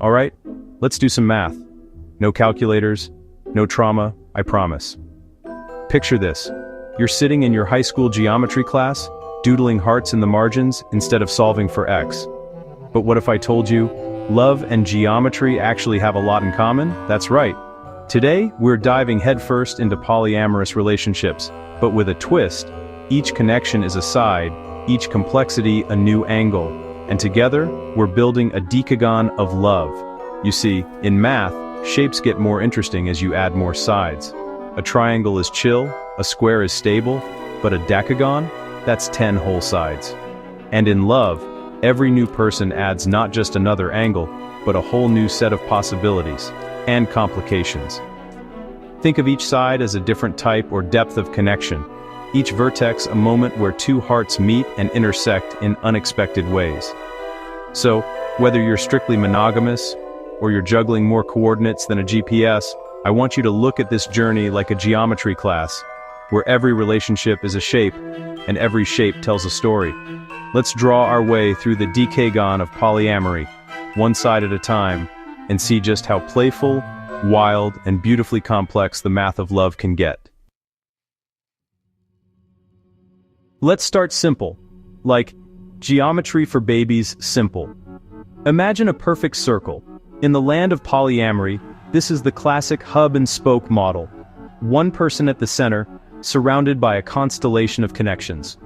All right, let's do some math. No calculators, no trauma, I promise. Picture this. You're sitting in your high school geometry class, doodling hearts in the margins instead of solving for x. But what if I told you, love and geometry actually have a lot in common? That's right. Today, we're diving headfirst into polyamorous relationships, but with a twist. Each connection is a side, each complexity a new angle, and together, we're building a decagon of love. You see, in math, shapes get more interesting as you add more sides. A triangle is chill, a square is stable, but a decagon? That's 10 whole sides. And in love, every new person adds not just another angle, but a whole new set of possibilities and complications. Think of each side as a different type or depth of connection, each vertex a moment where two hearts meet and intersect in unexpected ways. So, whether you're strictly monogamous, or you're juggling more coordinates than a GPS, I want you to look at this journey like a geometry class, where every relationship is a shape, and every shape tells a story. Let's draw our way through the decagon of polyamory, one side at a time, and see just how playful, wild, and beautifully complex the math of love can get. Let's start simple, like geometry for babies simple. Imagine a perfect circle. In the land of polyamory, this is the classic hub and spoke model. One person at the center, surrounded by a constellation of connections.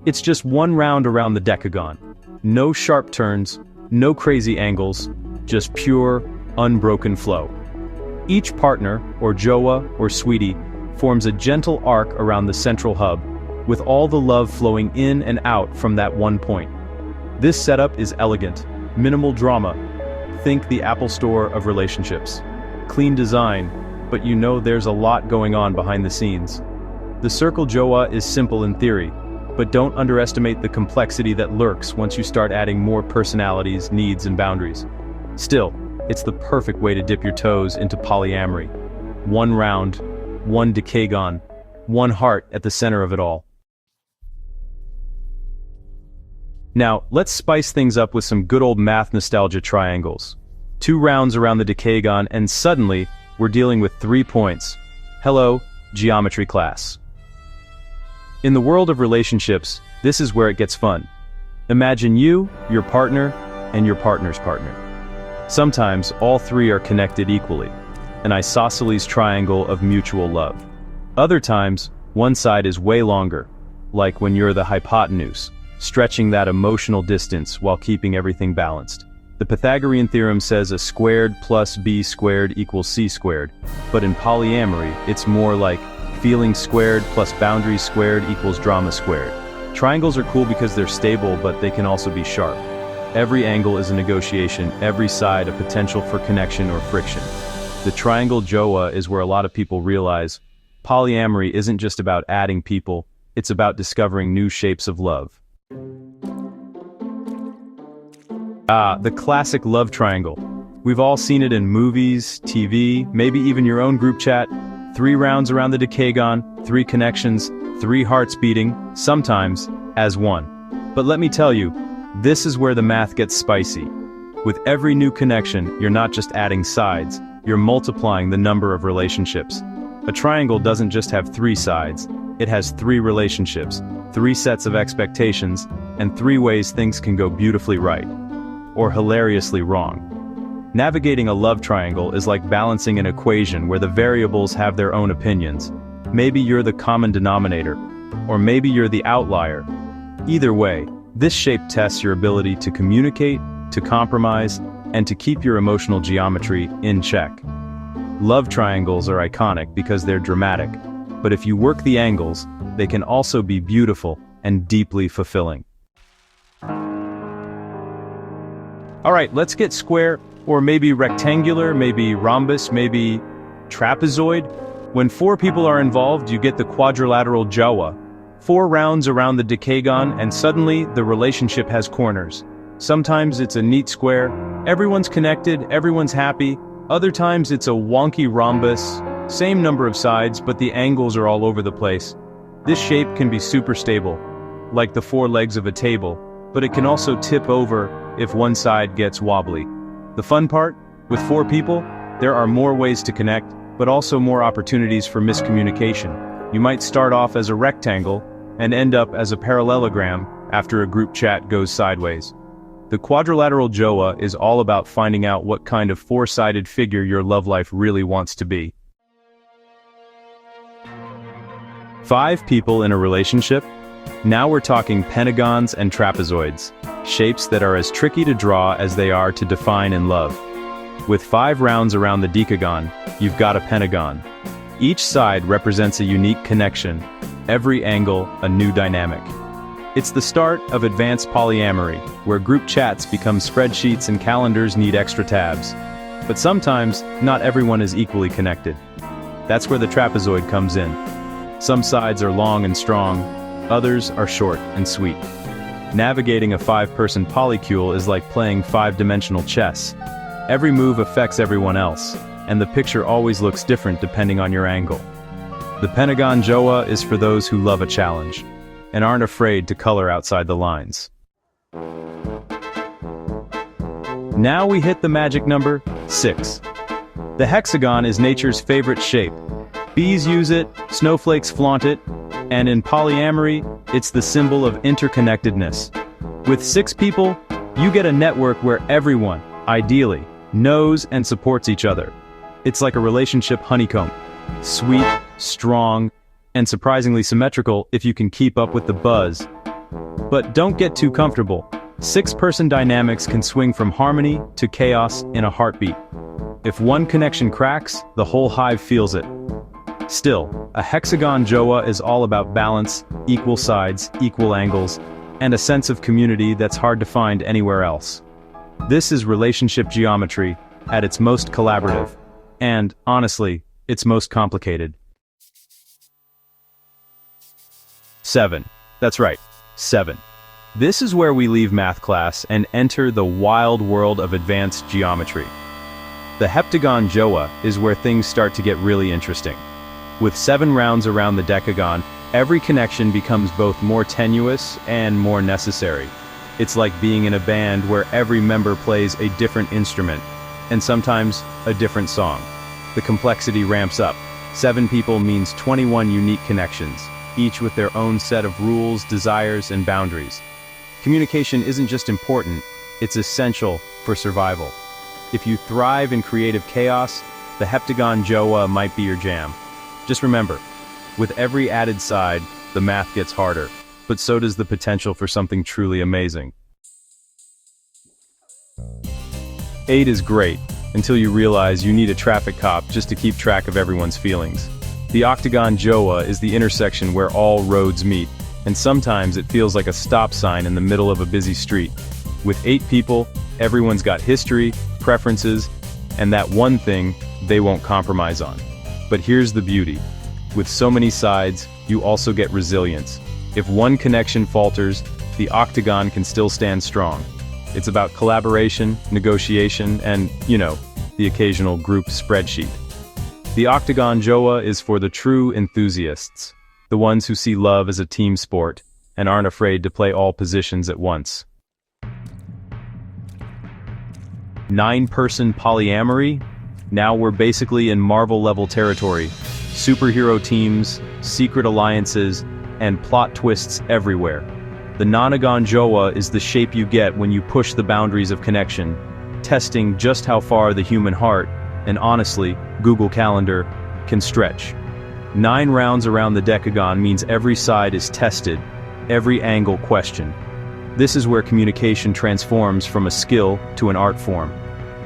It's just one round around the decagon. No sharp turns, no crazy angles, just pure, unbroken flow. Each partner, or Joa or sweetie, forms a gentle arc around the central hub, with all the love flowing in and out from that one point. This setup is elegant, minimal drama. Think the Apple Store of relationships. Clean design, but you know there's a lot going on behind the scenes. The circle Joa is simple in theory, but don't underestimate the complexity that lurks once you start adding more personalities, needs, and boundaries. Still, it's the perfect way to dip your toes into polyamory. One round, one decagon, one heart at the center of it all. Now, let's spice things up with some good old math nostalgia triangles. 2 rounds around the decagon, and suddenly, we're dealing with 3 points. Hello, geometry class. In the world of relationships, this is where it gets fun. Imagine you, your partner, and your partner's partner. Sometimes, all 3 are connected equally, an isosceles triangle of mutual love. Other times, one side is way longer, like when you're the hypotenuse, stretching that emotional distance while keeping everything balanced. The Pythagorean theorem says a squared plus b squared equals c squared, but in polyamory, it's more like feelings squared plus boundaries squared equals drama squared. Triangles are cool because they're stable, but they can also be sharp. Every angle is a negotiation, every side a potential for connection or friction. The triangle Joa is where a lot of people realize polyamory isn't just about adding people, it's about discovering new shapes of love. The classic love triangle. We've all seen it in movies, TV, maybe even your own group chat. 3 rounds around the decagon, 3 connections, 3 hearts beating, sometimes as one. But let me tell you, this is where the math gets spicy. With every new connection, you're not just adding sides, you're multiplying the number of relationships. A triangle doesn't just have 3 sides, it has 3 relationships, 3 sets of expectations, and 3 ways things can go beautifully right. Or hilariously wrong. Navigating a love triangle is like balancing an equation where the variables have their own opinions. Maybe you're the common denominator, or maybe you're the outlier. Either way, this shape tests your ability to communicate, to compromise, and to keep your emotional geometry in check. Love triangles are iconic because they're dramatic, but if you work the angles, they can also be beautiful and deeply fulfilling. Alright, let's get square, or maybe rectangular, maybe rhombus, maybe trapezoid. When 4 people are involved, you get the quadrilateral Joa. 4 rounds around the decagon, and suddenly the relationship has corners. Sometimes it's a neat square, everyone's connected, everyone's happy. Other times it's a wonky rhombus, same number of sides, but the angles are all over the place. This shape can be super stable, like the 4 legs of a table, but it can also tip over if one side gets wobbly. The fun part? With 4 people, there are more ways to connect, but also more opportunities for miscommunication. You might start off as a rectangle and end up as a parallelogram after a group chat goes sideways. The quadrilateral Joa is all about finding out what kind of 4-sided figure your love life really wants to be. 5 people in a relationship? Now we're talking pentagons and trapezoids, shapes that are as tricky to draw as they are to define and love. With 5 rounds around the decagon, you've got a pentagon. Each side represents a unique connection, every angle a new dynamic. It's the start of advanced polyamory, where group chats become spreadsheets and calendars need extra tabs. But sometimes, not everyone is equally connected. That's where the trapezoid comes in. Some sides are long and strong, others are short and sweet. Navigating a 5-person polycule is like playing 5-dimensional chess. Every move affects everyone else, and the picture always looks different depending on your angle. The Pentagon Joa is for those who love a challenge and aren't afraid to color outside the lines. Now we hit the magic number 6. The hexagon is nature's favorite shape. Bees use it, snowflakes flaunt it, and in polyamory, it's the symbol of interconnectedness. With 6 people, you get a network where everyone, ideally, knows and supports each other. It's like a relationship honeycomb. Sweet, strong, and surprisingly symmetrical if you can keep up with the buzz. But don't get too comfortable. 6-person dynamics can swing from harmony to chaos in a heartbeat. If one connection cracks, the whole hive feels it. Still, a hexagon Joa is all about balance, equal sides, equal angles, and a sense of community that's hard to find anywhere else. This is relationship geometry at its most collaborative, and, honestly, its most complicated. 7. That's right, 7. This is where we leave math class and enter the wild world of advanced geometry. The heptagon Joa is where things start to get really interesting. With 7 rounds around the decagon, every connection becomes both more tenuous and more necessary. It's like being in a band where every member plays a different instrument, and sometimes a different song. The complexity ramps up. 7 people means 21 unique connections, each with their own set of rules, desires, and boundaries. Communication isn't just important, it's essential for survival. If you thrive in creative chaos, the heptagon Joa might be your jam. Just remember, with every added side, the math gets harder, but so does the potential for something truly amazing. 8 is great, until you realize you need a traffic cop just to keep track of everyone's feelings. The octagon Joa is the intersection where all roads meet, and sometimes it feels like a stop sign in the middle of a busy street. With 8 people, everyone's got history, preferences, and that one thing they won't compromise on. But here's the beauty. With so many sides, you also get resilience. If one connection falters, the octagon can still stand strong. It's about collaboration, negotiation, and, the occasional group spreadsheet. The octagon Joa is for the true enthusiasts, the ones who see love as a team sport and aren't afraid to play all positions at once. 9-person polyamory? Now we're basically in Marvel-level territory. Superhero teams, secret alliances, and plot twists everywhere. The nonagon Joa is the shape you get when you push the boundaries of connection, testing just how far the human heart, and honestly, Google Calendar, can stretch. 9 rounds around the decagon means every side is tested, every angle questioned. This is where communication transforms from a skill to an art form.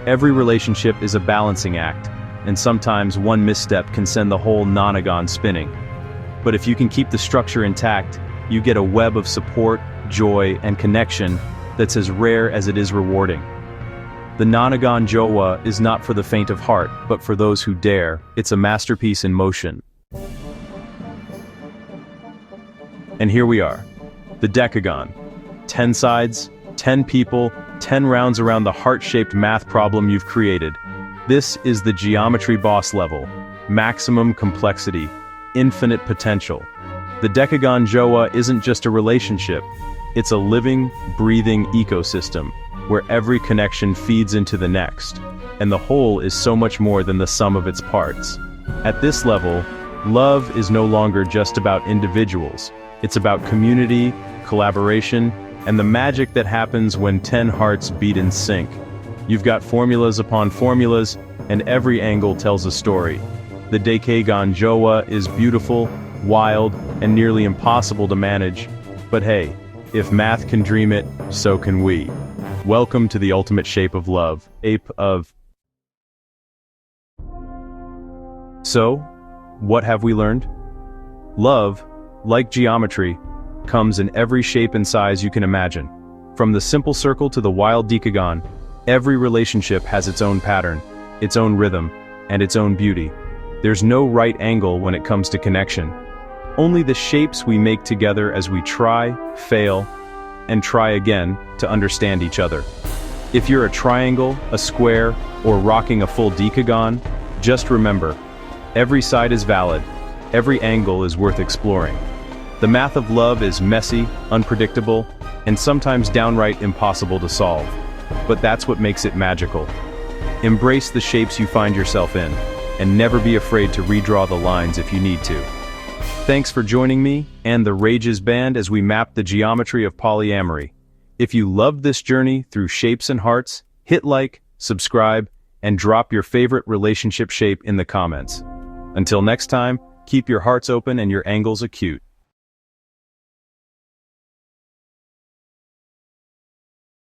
Every relationship is a balancing act, and sometimes one misstep can send the whole nonagon spinning. But if you can keep the structure intact, you get a web of support, joy, and connection that's as rare as it is rewarding. The nonagon Joa is not for the faint of heart, but for those who dare. It's a masterpiece in motion. And here we are, the decagon. 10 sides, 10 people, 10 rounds around the heart-shaped math problem you've created. This is the geometry boss level. Maximum complexity, infinite potential. The Decagon Joa isn't just a relationship, it's a living, breathing ecosystem. where every connection feeds into the next, and the whole is so much more than the sum of its parts. At this level, love is no longer just about individuals. It's about community, collaboration, and the magic that happens when 10 hearts beat in sync. You've got formulas upon formulas, and every angle tells a story. The Decagon Joa is beautiful, wild, and nearly impossible to manage. But hey, if math can dream it, so can we. Welcome to the ultimate shape of love, So, what have we learned? Love, like geometry, comes in every shape and size you can imagine. From the simple circle to the wild decagon, every relationship has its own pattern, its own rhythm, and its own beauty. There's no right angle when it comes to connection. Only the shapes we make together as we try, fail, and try again to understand each other. If you're a triangle, a square, or rocking a full decagon, just remember, every side is valid, every angle is worth exploring. The math of love is messy, unpredictable, and sometimes downright impossible to solve. But that's what makes it magical. Embrace the shapes you find yourself in, and never be afraid to redraw the lines if you need to. Thanks for joining me and the Rages Band as we map the geometry of polyamory. If you loved this journey through shapes and hearts, hit like, subscribe, and drop your favorite relationship shape in the comments. Until next time, keep your hearts open and your angles acute.